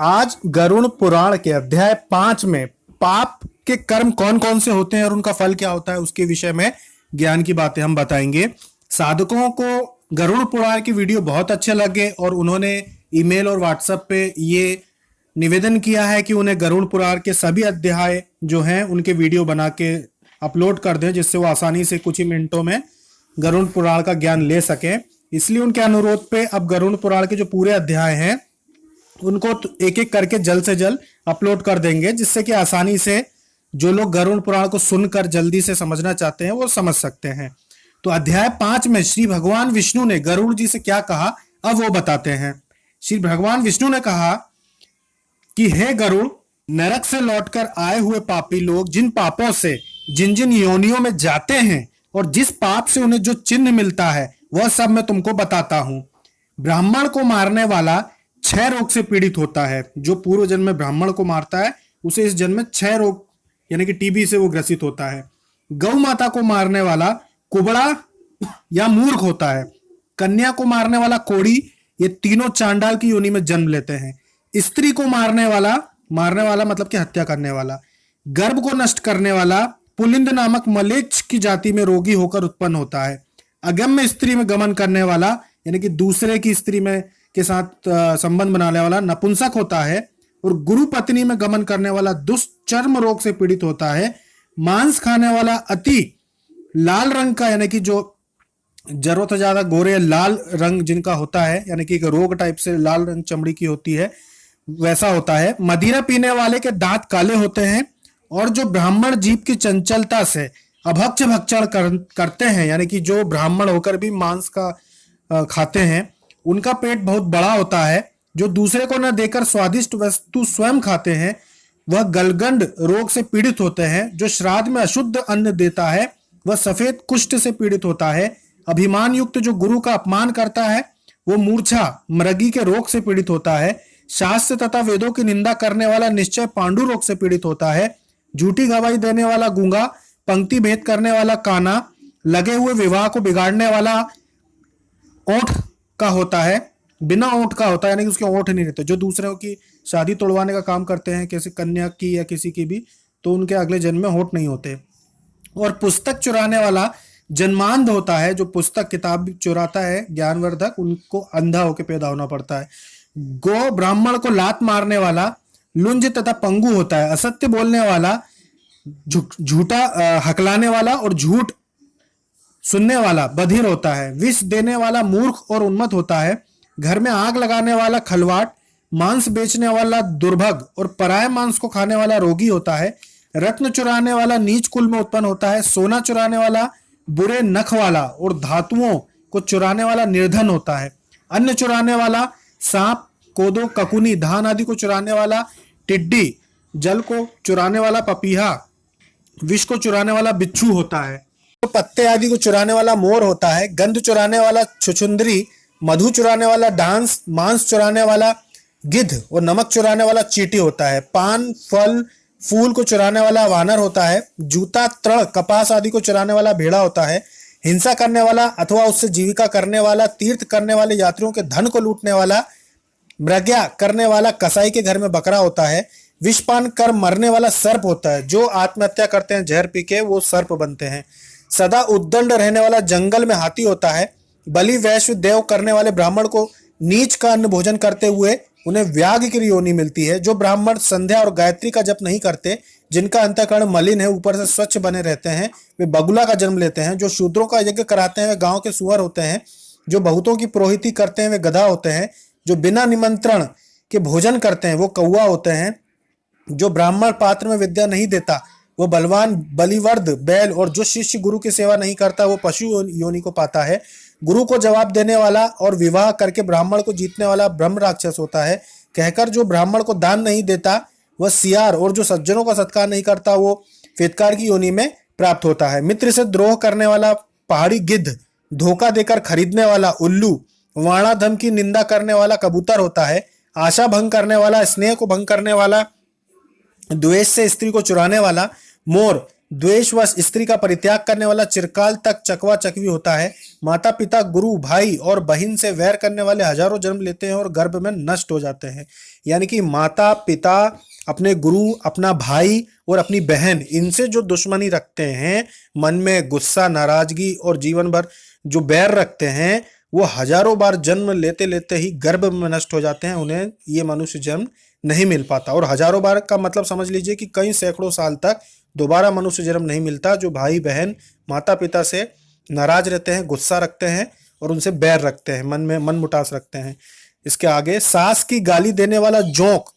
आज गरुड़ पुराण के अध्याय 5 में पाप के कर्म कौन कौन से होते हैं और उनका फल क्या होता है उसके विषय में ज्ञान की बातें हम बताएंगे। साधकों को गरुड़ पुराण की वीडियो बहुत अच्छे लगे और उन्होंने ईमेल और व्हाट्सएप पे ये निवेदन किया है कि उन्हें गरुड़ पुराण के सभी अध्याय जो हैं उनके वीडियो बना के अपलोड कर दें, जिससे वो आसानी से कुछ ही मिनटों में गरुड़ पुराण का ज्ञान ले सकें। इसलिए उनके अनुरोध पे अब गरुड़ पुराण के जो पूरे अध्याय हैं उनको एक एक करके जल्द से जल्द अपलोड कर देंगे, जिससे कि आसानी से जो लोग गरुड़ पुराण को सुनकर जल्दी से समझना चाहते हैं वो समझ सकते हैं। तो अध्याय 5 में श्री भगवान विष्णु ने गरुड़ जी से क्या कहा अब वो बताते हैं। श्री भगवान विष्णु ने कहा कि हे गरुड़, नरक से लौटकर आए हुए पापी लोग जिन पापों से जिन जिन योनियों में जाते हैं और जिस पाप से उन्हें जो चिन्ह मिलता है वह सब मैं तुमको बताता हूं। ब्राह्मण को मारने वाला 6 रोग से पीड़ित होता है। जो पूर्व जन्म में ब्राह्मण को मारता है उसे इस जन्म में 6 रोग यानी कि टीबी से वो ग्रसित होता है। गौ माता को मारने वाला कुबड़ा या मूर्ख होता है। कन्या को मारने वाला कोड़ी, ये तीनों चांडाल की योनि में जन्म लेते हैं। स्त्री को मारने वाला मतलब कि हत्या करने वाला, गर्भ को नष्ट करने वाला पुलिंद नामक मलेच्छ की जाति में रोगी होकर उत्पन्न होता है। अगम्य स्त्री में गमन करने वाला यानी कि दूसरे की स्त्री में के साथ संबंध बनाने वाला नपुंसक होता है। और गुरु पत्नी में गमन करने वाला दुष्चर्म रोग से पीड़ित होता है। मांस खाने वाला अति लाल रंग का यानी कि जो जरूरत से ज्यादा गोरे लाल रंग जिनका होता है यानी कि एक रोग टाइप से लाल रंग चमड़ी की होती है वैसा होता है। मदिरा पीने वाले के दांत काले होते हैं। और जो ब्राह्मण जीभ की चंचलता से अभक्ष भक्षण करते हैं यानी कि जो ब्राह्मण होकर भी मांस का खाते हैं उनका पेट बहुत बड़ा होता है। जो दूसरे को न देकर स्वादिष्ट वस्तु स्वयं खाते हैं वह गलगंड रोग से पीड़ित होते हैं। जो श्राद्ध में अशुद्ध अन्न देता है वह सफेद कुष्ठ से पीड़ित होता है। अभिमान युक्त जो गुरु का अपमान करता है वो मूर्छा मृगी के रोग से पीड़ित होता है। शास्त्र तथा वेदों की निंदा करने वाला निश्चय पांडु रोग से पीड़ित होता है। झूठी गवाही देने वाला गूंगा, पंक्ति भेद करने वाला काना, लगे हुए विवाह को बिगाड़ने वाला ओंठ का होता है, बिना ओंठ का होता है यानी कि उसके ओंठ नहीं रहते। जो दूसरों की शादी तोड़वाने का काम करते हैं किसी कन्या की या किसी की भी, तो उनके अगले जन्म में होंठ नहीं होते। और पुस्तक चुराने वाला जन्मांध होता है। जो पुस्तक किताब चुराता है ज्ञानवर्धक, उनको अंधा होकर पैदा होना पड़ता है। गो ब्राह्मण को लात मारने वाला लुंज तथा पंगु होता है। असत्य बोलने वाला, झूठा हकलाने वाला और झूठ सुनने वाला बधिर होता है। विष देने वाला मूर्ख और उन्मत्त होता है। घर में आग लगाने वाला खलवाट, मांस बेचने वाला दुर्भग और पराये मांस को खाने वाला रोगी होता है। रत्न चुराने वाला नीच कुल में उत्पन्न होता है। सोना चुराने वाला बुरे नख वाला और धातुओं को चुराने वाला निर्धन होता है। अन्न चुराने वाला सांप, कोदो, ककुनी, धान आदि को चुराने वाला टिड्डी, जल को चुराने वाला पपीहा, विष को चुराने वाला बिच्छू होता है। तो पत्ते आदि को चुराने वाला मोर होता है। गंध चुराने वाला छुछुंदरी, मधु चुराने वाला डांस, मांस चुराने वाला गिद्ध और नमक चुराने वाला चींटी होता है। पान, फल, फूल को चुराने वाला वानर होता है। जूता, तृण, कपास आदि को चुराने वाला भेड़ा होता है। हिंसा करने वाला अथवा उससे जीविका करने वाला, तीर्थ करने वाले यात्रियों के धन को लूटने वाला, मृग्या करने वाला कसाई के घर में बकरा होता है। विषपान कर मरने वाला सर्प होता है। जो आत्महत्या करते हैं जहर पी के वो सर्प बनते हैं। सदा उद्दंड रहने वाला जंगल में हाथी होता है। बलि वैश्व देव करने वाले ब्राह्मण को नीच का अन्न भोजन करते हुए उन्हें व्याघ्र की योनि मिलती है। जो ब्राह्मण संध्या और गायत्री का जप नहीं करते, जिनका अंतःकरण मलिन है ऊपर से स्वच्छ बने रहते हैं, वे बगुला का जन्म लेते हैं। जो शूद्रों का यज्ञ कराते हैं वे गांव के सुअर होते हैं। जो बहुतों की पुरोहिती करते हैं वे गधा होते हैं। जो बिना निमंत्रण के भोजन करते हैं वो कौवा होते हैं। जो ब्राह्मण पात्र में विद्या नहीं देता वो बलवान बलिवर्द बैल, और जो शिष्य गुरु की सेवा नहीं करता वो पशु योनि को पाता है। गुरु को जवाब देने वाला और विवाह करके ब्राह्मण को जीतने वाला ब्रह्म राक्षस होता है। कहकर जो ब्राह्मण को दान नहीं देता वह सियार, और जो सज्जनों का सत्कार नहीं करता वो फेतकार की योनि में प्राप्त होता है। मित्र से द्रोह करने वाला पहाड़ी गिद्ध, धोखा देकर खरीदने वाला उल्लू, वाणाधम की निंदा करने वाला कबूतर होता है। आशा भंग करने वाला, स्नेह को भंग करने वाला, द्वेष से स्त्री को चुराने वाला मोर, द्वेषवश स्त्री का परित्याग करने वाला चिरकाल तक चकवा चकवी होता है। माता पिता, गुरु, भाई और बहन से वैर करने वाले हजारों जन्म लेते हैं और गर्भ में नष्ट हो जाते हैं। यानी कि माता पिता, अपने गुरु, अपना भाई और अपनी बहन, इनसे जो दुश्मनी रखते हैं, मन में गुस्सा, नाराजगी और जीवन भर जो बैर रखते हैं, वो हजारों बार जन्म लेते लेते ही गर्भ में नष्ट हो जाते हैं। उन्हें ये मनुष्य जन्म नहीं मिल पाता। और हजारों बार का मतलब समझ लीजिए कि कई सैकड़ों साल तक दोबारा मनुष्य जन्म नहीं मिलता। जो भाई बहन माता पिता से नाराज रहते हैं, गुस्सा रखते हैं और उनसे बैर रखते हैं, मन में मन मुटास रखते हैं। इसके आगे, सास की गाली देने वाला जोंक,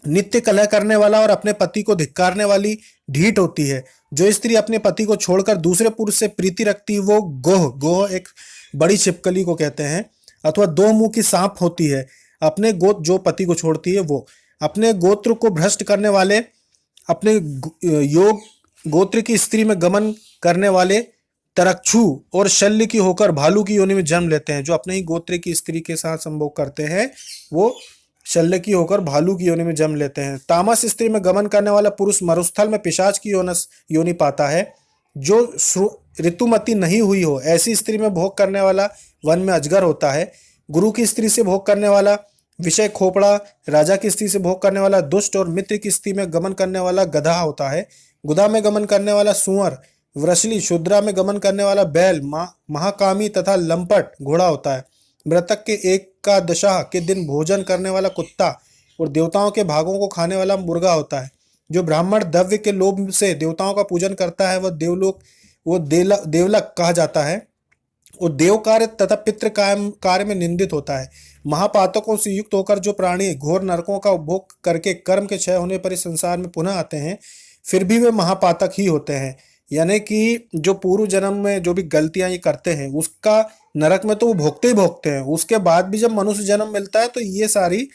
नित्य कलह करने वाला और अपने पति को धिक्कारने वाली ढीठ होती है। जो स्त्री अपने पति को छोड़कर दूसरे पुरुष से प्रीति रखती है वो गोह, गोह एक बड़ी छिपकली को कहते हैं, अथवा दो मुंह की सांप होती है। अपने गोत्र, जो पति को छोड़ती है वो, अपने गोत्र को भ्रष्ट करने वाले, अपने योग गोत्र की स्त्री में गमन करने वाले तरक्षु और शल्य की होकर भालू की योनि में जन्म लेते हैं। जो अपने ही गोत्र की स्त्री के साथ संभोग करते हैं वो शल्य की होकर भालू की योनि में जन्म लेते हैं। तामस स्त्री में गमन करने वाला पुरुष मरुस्थल में पिशाच की योनि पाता है। जो ऋतुमती नहीं हुई हो ऐसी स्त्री में भोग करने वाला वन में अजगर होता है। गुरु की स्त्री से भोग करने वाला विषय खोपड़ा, राजा की स्त्री से भोग करने वाला दुष्ट और मित्र की स्त्री में गमन करने वाला गधा होता है। गुदा में गमन करने वाला सुअर, वृषली, शूद्रा में गमन करने वाला बैल, महाकामी तथा लंपट घोड़ा होता है। मृतक के एकादशा के दिन भोजन करने वाला कुत्ता और देवताओं के भागों को खाने वाला मुर्गा होता है। जो ब्राह्मण द्रव्य के लोभ से देवताओं का पूजन करता है वह देवलक कहा जाता है और देव कार्य तथा पितृ कार्य में निंदित होता है। महापातकों से युक्त होकर जो प्राणी घोर नरकों का उपभोग करके कर्म के क्षय होने पर इस संसार में पुनः आते हैं, फिर भी वे महापातक ही होते हैं। यानी कि जो पूर्व जन्म में जो भी गलतियां ये करते हैं उसका नरक में तो वो भोगते ही भोगते हैं। उसके बाद भी जब मनुष्य जन्म मिलता है तो ये सारी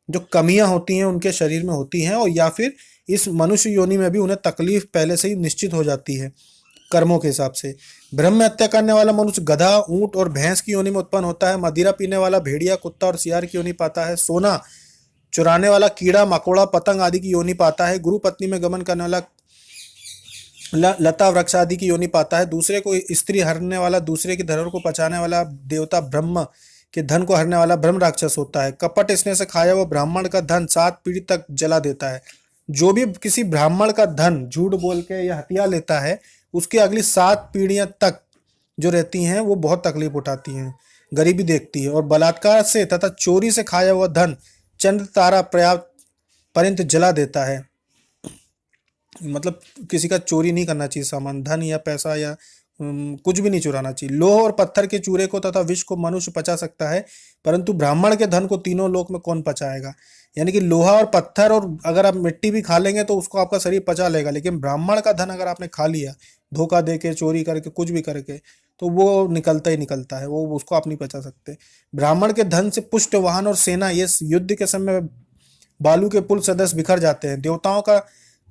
जो कमियां होती हैं उनके शरीर में होती हैं, और या फिर इस मनुष्य योनि में भी उन्हें तकलीफ पहले से ही निश्चित हो जाती है कर्मों के हिसाब से। ब्रह्म हत्या करने वाला मनुष्य गधा, ऊंट और भैंस की योनि में उत्पन्न होता है। मदिरा पीने वाला भेड़िया, कुत्ता और सियार की योनि पाता है। सोना चुराने वाला कीड़ा, मकोड़ा, पतंग आदि की योनि पाता है। गुरु पत्नी में गमन करने वाला लता वृक्ष आदि की योनि पाता है। दूसरे को स्त्री हरने वाला, दूसरे की धरोहर को पचाने वाला, देवता ब्रह्म के धन को हरने वाला ब्रह्म राक्षस होता है। कपट स्नेह से खाया हुआ ब्राह्मण का धन 7 पीढ़ी तक जला देता है। जो भी किसी ब्राह्मण का धन झूठ बोल के या हत्या लेता है उसकी अगली 7 पीढ़ियां तक जो रहती हैं वो बहुत तकलीफ उठाती हैं, गरीबी देखती है। और बलात्कार से तथा चोरी से खाया हुआ धन चंद्र तारा पर्यंत जला देता है। मतलब किसी का चोरी नहीं करना चाहिए सामान, धन या पैसा या कुछ भी नहीं चुराना चाहिए। लोह और पत्थर के चूरे को तथा विष को मनुष्य पचा सकता है, परंतु ब्राह्मण के धन को तीनों लोक में कौन पचाएगा। यानी कि लोहा और पत्थर, और अगर आप मिट्टी भी खा लेंगे तो उसको आपका शरीर पचा लेगा, लेकिन ब्राह्मण का धन अगर आपने खा लिया धोखा दे के, चोरी करके, कुछ भी करके, तो वो निकलता ही निकलता है, वो उसको आप नहीं पचा सकते। ब्राह्मण के धन से पुष्ट वाहन और सेना ये युद्ध के समय बालू के पुल सदस्य बिखर जाते हैं। देवताओं का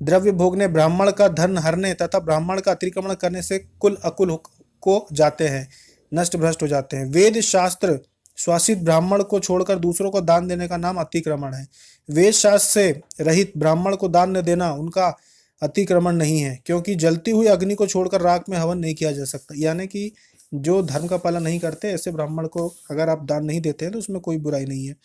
द्रव्य भोगने, ब्राह्मण का धन हरने तथा ब्राह्मण का अतिक्रमण करने से कुल अकुल को जाते हैं, नष्ट भ्रष्ट हो जाते हैं। वेद शास्त्र शासित ब्राह्मण को छोड़कर दूसरों को दान देने का नाम अतिक्रमण है। वेद शास्त्र से रहित ब्राह्मण को दान न देना उनका अतिक्रमण नहीं है, क्योंकि जलती हुई अग्नि को छोड़कर राख में हवन नहीं किया जा सकता। यानी कि जो धर्म का पालन नहीं करते ऐसे ब्राह्मण को अगर आप दान नहीं देते हैं तो उसमें कोई बुराई नहीं है।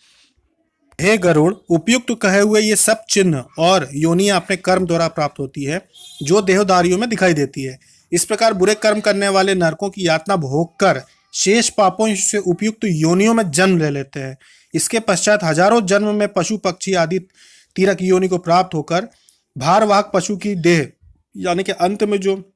हे गरुड़, उपयुक्त कहे हुए ये सब चिन्ह और योनियां अपने कर्म द्वारा प्राप्त होती है जो देहधारियों में दिखाई देती है। इस प्रकार बुरे कर्म करने वाले नरकों की यातना भोग कर शेष पापों से उपयुक्त योनियों में जन्म ले लेते हैं। इसके पश्चात हजारों जन्म में पशु पक्षी आदि तीरक योनि को प्राप्त होकर भारवाहक पशु की देह, यानी कि अंत में जो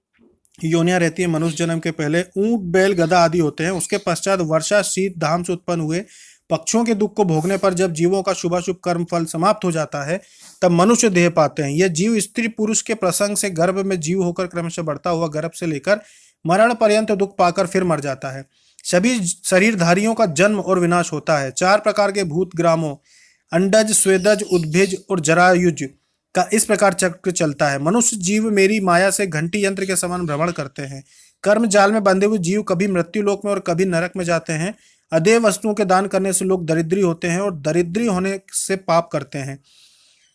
योनियां रहती है मनुष्य जन्म के पहले ऊंट, बैल, गधा आदि होते हैं। उसके पश्चात वर्षा, शीत, धाम से उत्पन्न हुए पक्षियों के दुख को भोगने पर जब जीवों का शुभाशुभ कर्म फल समाप्त हो जाता है तब मनुष्य देह पाते हैं। यह जीव स्त्री पुरुष के प्रसंग से गर्भ में जीव होकर क्रमशः बढ़ता हुआ गर्भ से लेकर मरण पर्यंत दुख पाकर फिर मर जाता है। सभी शरीरधारियों का जन्म और विनाश होता है। 4 प्रकार के भूत ग्रामों अंडज, स्वेदज, उद्भिज और जरायुज का इस प्रकार चक्र चलता है। मनुष्य जीव मेरी माया से घंटी यंत्र के समान भ्रमण करते हैं। कर्म जाल में बंधे हुए जीव कभी मृत्यु लोक में और कभी नरक में जाते हैं। अदेय वस्तुओं के दान करने से लोग दरिद्री होते हैं और दरिद्री होने से पाप करते हैं।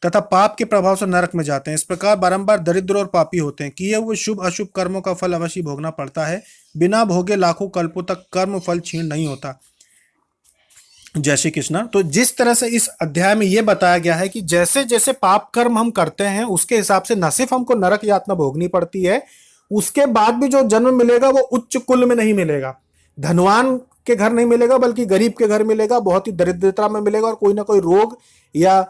तथा पाप के प्रभाव से नरक में जाते हैं। इस प्रकार बारंबार दरिद्र और पापी होते हैं। किए हुए शुभ अशुभ कर्मों का फल अवश्य भोगना पड़ता है। बिना भोगे लाखों कल्पों तक कर्म फल क्षीण नहीं होता। जय श्री कृष्ण। तो जिस तरह से इस अध्याय में यह बताया गया है कि जैसे जैसे पाप कर्म हम करते हैं उसके हिसाब से न सिर्फ हमको नरक यातना भोगनी पड़ती है, उसके बाद भी जो जन्म मिलेगा वो उच्च कुल में नहीं मिलेगा, धनवान के घर नहीं मिलेगा, बल्कि गरीब के घर मिलेगा, बहुत ही दरिद्रता में मिलेगा और कोई ना कोई रोग या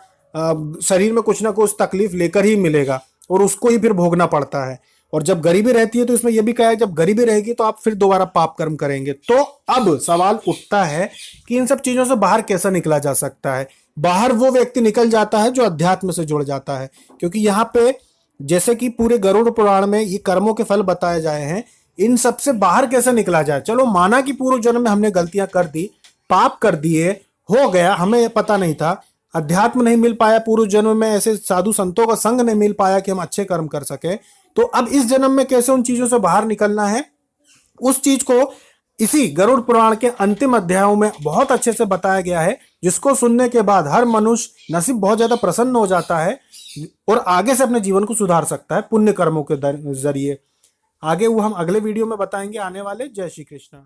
शरीर में कुछ ना कुछ तकलीफ लेकर ही मिलेगा और उसको ही फिर भोगना पड़ता है। और जब गरीबी रहती है तो इसमें यह भी कहा है जब गरीबी रहेगी तो आप फिर दोबारा पाप कर्म करेंगे। तो अब सवाल उठता है कि इन सब चीजों से बाहर कैसे निकला जा सकता है। बाहर वो व्यक्ति निकल जाता है जो अध्यात्म से जुड़ जाता है, क्योंकि यहाँ पे जैसे कि पूरे गरुड़ पुराण में ये कर्मों के फल बताए जाए हैं, इन सब से बाहर कैसे निकला जाए। चलो माना कि पूर्व जन्म में हमने गलतियां कर दी, पाप कर दिए, हो गया, हमें पता नहीं था, अध्यात्म नहीं मिल पाया पूर्व जन्म में, ऐसे साधु संतों का संग नहीं मिल पाया कि हम अच्छे कर्म कर सके, तो अब इस जन्म में कैसे उन चीजों से बाहर निकलना है, उस चीज को इसी गरुड़ पुराण के अंतिम अध्यायों में बहुत अच्छे से बताया गया है, जिसको सुनने के बाद हर मनुष्य नसीब बहुत ज्यादा प्रसन्न हो जाता है और आगे से अपने जीवन को सुधार सकता है पुण्य कर्मों के जरिए। आगे वो हम अगले वीडियो में बताएंगे आने वाले। जय श्री कृष्ण।